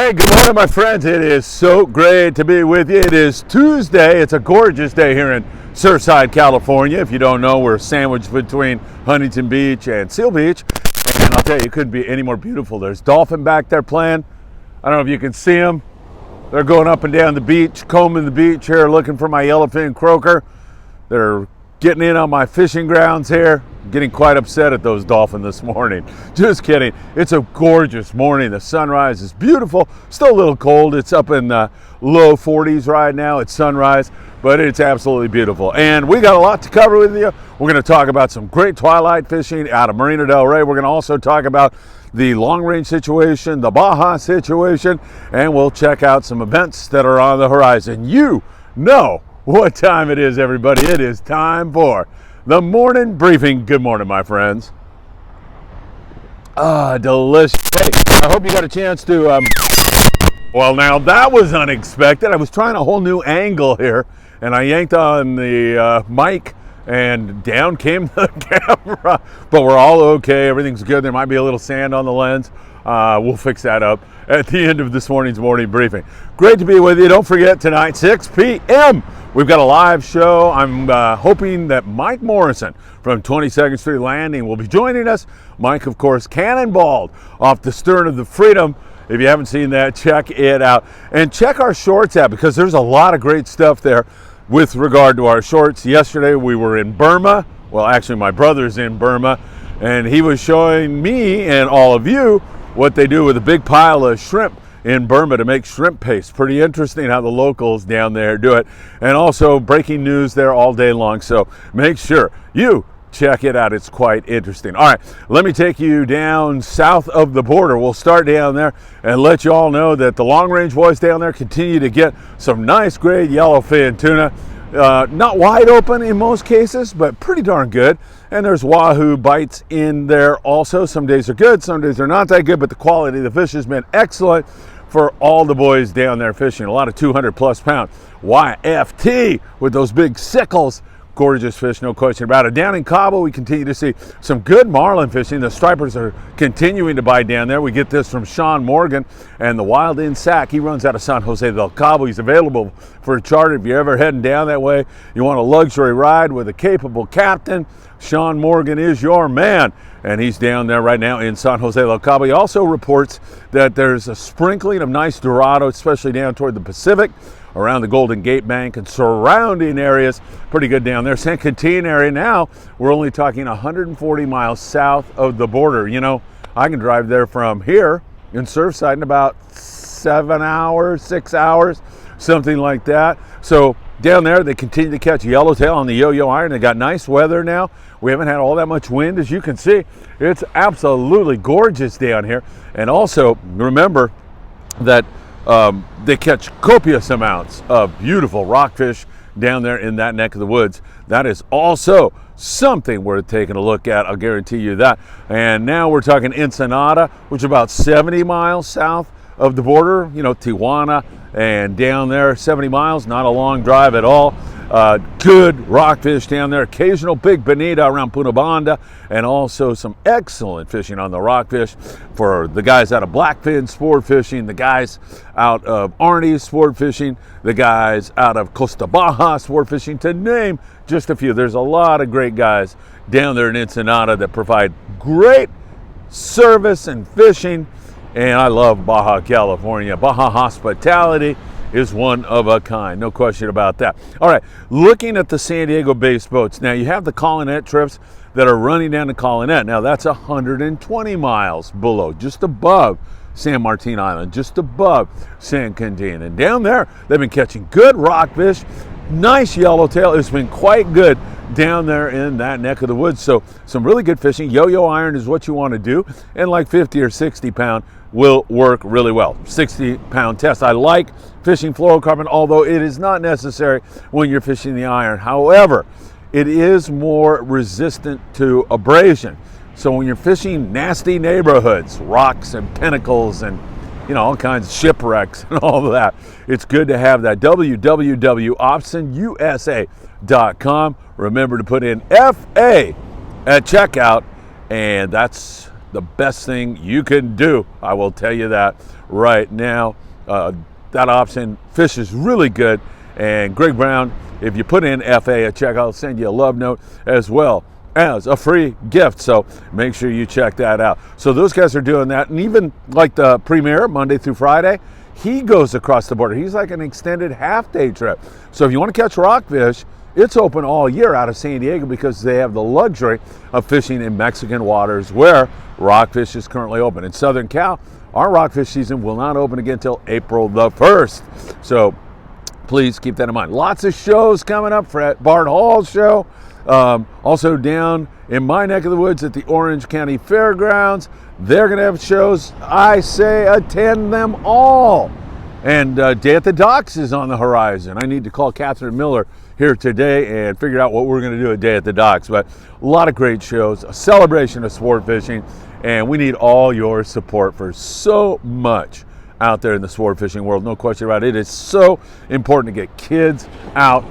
Hey, good morning, my friends. It is so great to be with you. It is Tuesday. It's a gorgeous day here in Surfside, California. If you don't know, we're sandwiched between Huntington Beach and Seal Beach. And I'll tell you, it couldn't be any more beautiful. There's dolphin back there playing. I don't know if you can see them. They're going up and down the beach, combing the beach here, looking for my yellowfin croaker. They're getting in on my fishing grounds here. Getting quite upset at those dolphins this morning. Just kidding. It's a gorgeous morning. The sunrise is beautiful. Still a little cold. It's up in the low 40s right now at sunrise, but it's absolutely beautiful. And we got a lot to cover with you. We're going to talk about some great twilight fishing out of Marina Del Rey. We're going to also talk about the long range situation, the Baja situation, and we'll check out some events that are on the horizon. You know what time it is, everybody. It is time for the morning briefing. Good morning, my friends. Delicious. Hey, I hope you got a chance to, well, now that was unexpected. I was trying a whole new angle here, and I yanked on the mic, and down came the camera. But we're all okay. Everything's good. There might be a little sand on the lens. We'll fix that up at the end of this morning's morning briefing. Great to be with you. Don't forget, tonight, 6 p.m., we've got a live show. I'm hoping that Mike Morrison from 22nd Street Landing will be joining us. Mike, of course, cannonballed off the stern of the Freedom. If you haven't seen that, check it out. And check our shorts out, because there's a lot of great stuff there with regard to our shorts. Yesterday, we were in Burma. Well, actually, my brother's in Burma, and he was showing me and all of you what they do with a big pile of shrimp in Burma to make shrimp paste. Pretty interesting how the locals down there do it. And also breaking news there all day long. So make sure you check it out. It's quite interesting. All right, let me take you down south of the border. We'll start down there and let you all know that the long range boys down there continue to get some nice grade yellowfin tuna. Not wide open in most cases, but pretty darn good. And there's wahoo bites in there also. Some days are good, some days are not that good, but the quality of the fish has been excellent for all the boys down there fishing. A lot of 200 plus pound YFT with those big sickles. Gorgeous fish, no question about it. Down in Cabo, we continue to see some good marlin fishing. The stripers are continuing to bite down there. We get this from Sean Morgan and the Wild In Sack. He runs out of San Jose del Cabo. He's available for a charter if you're ever heading down that way. You want a luxury ride with a capable captain. Sean Morgan is your man, and he's down there right now in San Jose del Cabo. He also reports that there's a sprinkling of nice Dorado, especially down toward the Pacific, around the Golden Gate Bank and surrounding areas. Pretty good down there. San Quintin area now, we're only talking 140 miles south of the border. You know, I can drive there from here in Surfside in about 7 hours, 6 hours, something like that. So down there, they continue to catch yellowtail on the yo-yo iron. They got nice weather now. We haven't had all that much wind, as you can see. It's absolutely gorgeous down here. And also, remember that they catch copious amounts of beautiful rockfish down there in that neck of the woods. That is also something worth taking a look at, I'll guarantee you that. And now we're talking Ensenada, which is about 70 miles south of the border, you know, Tijuana, and down there 70 miles, not a long drive at all. Good rockfish down there, occasional big bonita around Punta, and also some excellent fishing on the rockfish for the guys out of Blackfin sport fishing, the guys out of Arnie sport fishing, the guys out of Costa Baja sport fishing, to name just a few. There's a lot of great guys down there in Ensenada that provide great service and fishing. And I love Baja, California. Baja hospitality is one of a kind, no question about that. All right, looking at the San Diego-based boats. Now, you have the Colonette trips that are running down to Colonette. Now, that's 120 miles below, just above San Martin Island, just above San Quintin. And down there, they've been catching good rockfish, nice yellowtail. It's been quite good down there in that neck of the woods. So some really good fishing. Yo-yo iron is what you want to do, and like 50 or 60 pound will work really well. 60 pound test. I like fishing fluorocarbon, although it is not necessary when you're fishing the iron. However, it is more resistant to abrasion. So when you're fishing nasty neighborhoods, rocks and pinnacles and, you know, all kinds of shipwrecks and all of that, it's good to have that. www.optionusa.com. Remember to put in FA at checkout, and that's the best thing you can do. I will tell you that right now. That option, fish is really good. And Greg Brown, if you put in FA at checkout, I'll send you a love note as well as a free gift. So make sure you check that out. So those guys are doing that. And even like the Premier, Monday through Friday, he goes across the border. He's like an extended half-day trip. So if you want to catch rockfish, it's open all year out of San Diego because they have the luxury of fishing in Mexican waters where rockfish is currently open. In Southern Cal, our rockfish season will not open again until April the 1st. So please keep that in mind. Lots of shows coming up for Bart Hall's show. Also down in my neck of the woods at the Orange County Fairgrounds. They're going to have shows. I say attend them all. And Day at the Docks is on the horizon. I need to call Catherine Miller here today and figure out what we're going to do at Day at the Docks. But a lot of great shows, a celebration of sport fishing, and we need all your support for so much out there in the sport fishing world. No question about it. It is so important to get kids out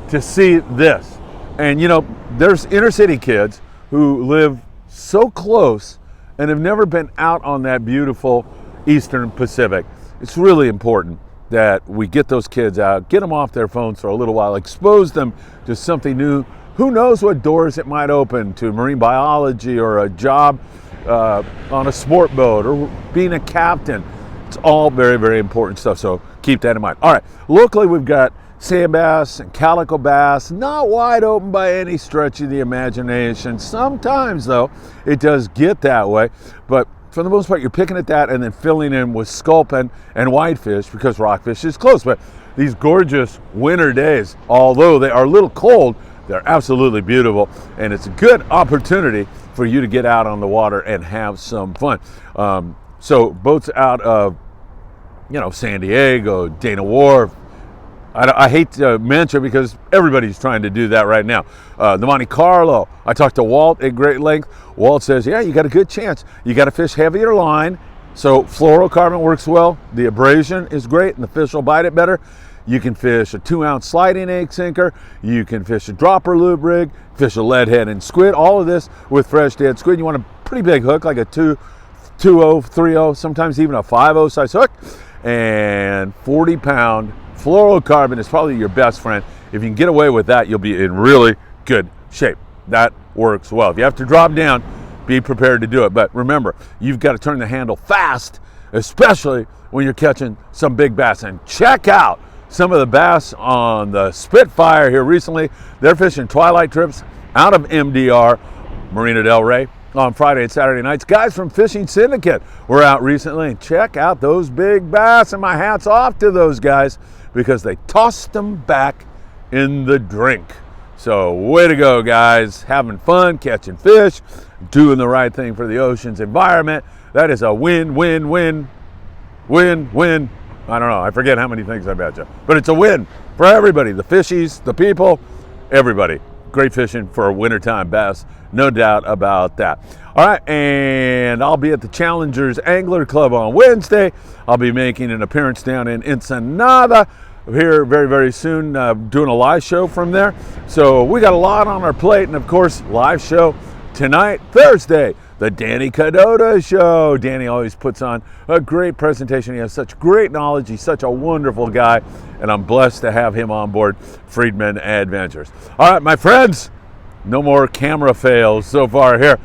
to see this. And you know, there's inner city kids who live so close and have never been out on that beautiful Eastern Pacific. It's really important that we get those kids out, get them off their phones for a little while, expose them to something new. Who knows what doors it might open to marine biology or a job on a sport boat or being a captain. It's all very, very important stuff, so keep that in mind. All right, locally we've got sand bass and calico bass, not wide open by any stretch of the imagination. Sometimes, though, it does get that way, but for the most part, you're picking at that and then filling in with sculpin and whitefish because rockfish is close. But these gorgeous winter days, although they are a little cold, they're absolutely beautiful, and it's a good opportunity for you to get out on the water and have some fun. So boats out of, San Diego, Dana Wharf, I hate to mention because everybody's trying to do that right now. The Monte Carlo, I talked to Walt at great length. Walt says, yeah, you got a good chance. You got to fish heavier line, so fluorocarbon works well. The abrasion is great, and the fish will bite it better. You can fish a 2-ounce sliding egg sinker. You can fish a dropper lube rig, fish a lead head and squid. All of this with fresh dead squid. You want a pretty big hook, like a 2.0, 3.0, sometimes even a 5.0 size hook, and 40-pound fluorocarbon is probably your best friend. If you can get away with that, you'll be in really good shape. That works well. If you have to drop down, be prepared to do it. But remember, you've got to turn the handle fast, especially when you're catching some big bass. And check out some of the bass on the Spitfire here recently. They're fishing twilight trips out of MDR, Marina Del Rey, on Friday and Saturday nights. Guys from Fishing Syndicate were out recently, and check out those big bass, and my hat's off to those guys because they tossed them back in the drink. So way to go, guys. Having fun, catching fish, doing the right thing for the ocean's environment. That is a win, win, win, win, win. I don't know, I forget how many things I bet you, but it's a win for everybody, the fishies, the people, everybody. Great fishing for wintertime bass, no doubt about that. All right, and I'll be at the Challengers Angler Club on Wednesday. I'll be making an appearance down in Ensenada here very, very soon, doing a live show from there. So we got a lot on our plate, and of course, live show tonight, Thursday, the Danny Cadota Show. Danny always puts on a great presentation. He has such great knowledge. He's such a wonderful guy, and I'm blessed to have him on board Friedman Adventures. All right, my friends, no more camera fails so far here.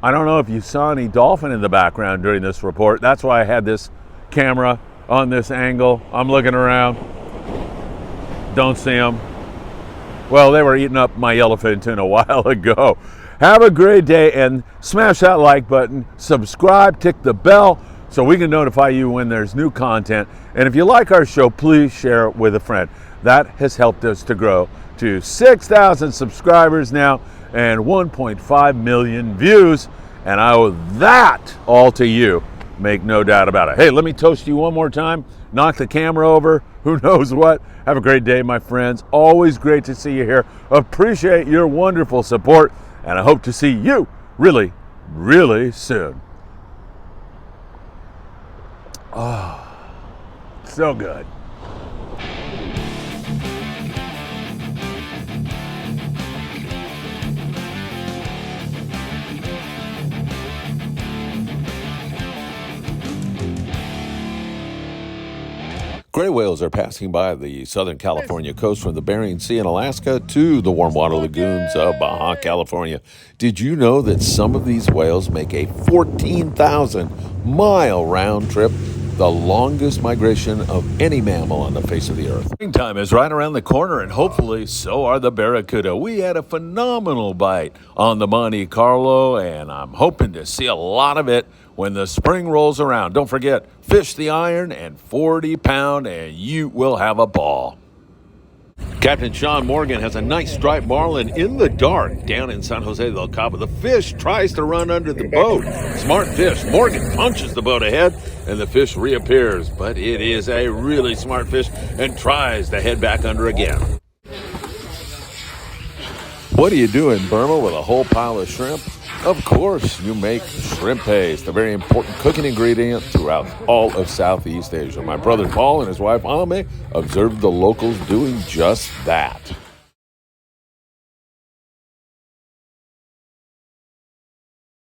I don't know if you saw any dolphin in the background during this report. That's why I had this camera on this angle. I'm looking around. Don't see them. Well, they were eating up my yellowfin tuna a while ago. Have a great day, and smash that like button, subscribe, tick the bell so we can notify you when there's new content. And if you like our show, please share it with a friend. That has helped us to grow to 6,000 subscribers now and 1.5 million views. And I owe that all to you. Make no doubt about it. Hey, let me toast you one more time. Knock the camera over. Who knows what? Have a great day, my friends. Always great to see you here. Appreciate your wonderful support. And I hope to see you really, really soon. Oh, so good. Gray whales are passing by the Southern California coast from the Bering Sea in Alaska to the warm water lagoons of Baja, California. Did you know that some of these whales make a 14,000-mile round trip, the longest migration of any mammal on the face of the earth? Springtime is right around the corner, and hopefully so are the barracuda. We had a phenomenal bite on the Monte Carlo, and I'm hoping to see a lot of it when the spring rolls around. Don't forget, fish the iron and 40-pound, and you will have a ball. Captain Sean Morgan has a nice striped marlin in the dark down in San Jose del Cabo. The fish tries to run under the boat. Smart fish. Morgan punches the boat ahead, and the fish reappears. But it is a really smart fish and tries to head back under again. What do you do in Burma with a whole pile of shrimp? Of course, you make shrimp paste, a very important cooking ingredient throughout all of Southeast Asia. My brother Paul and his wife Ame observed the locals doing just that.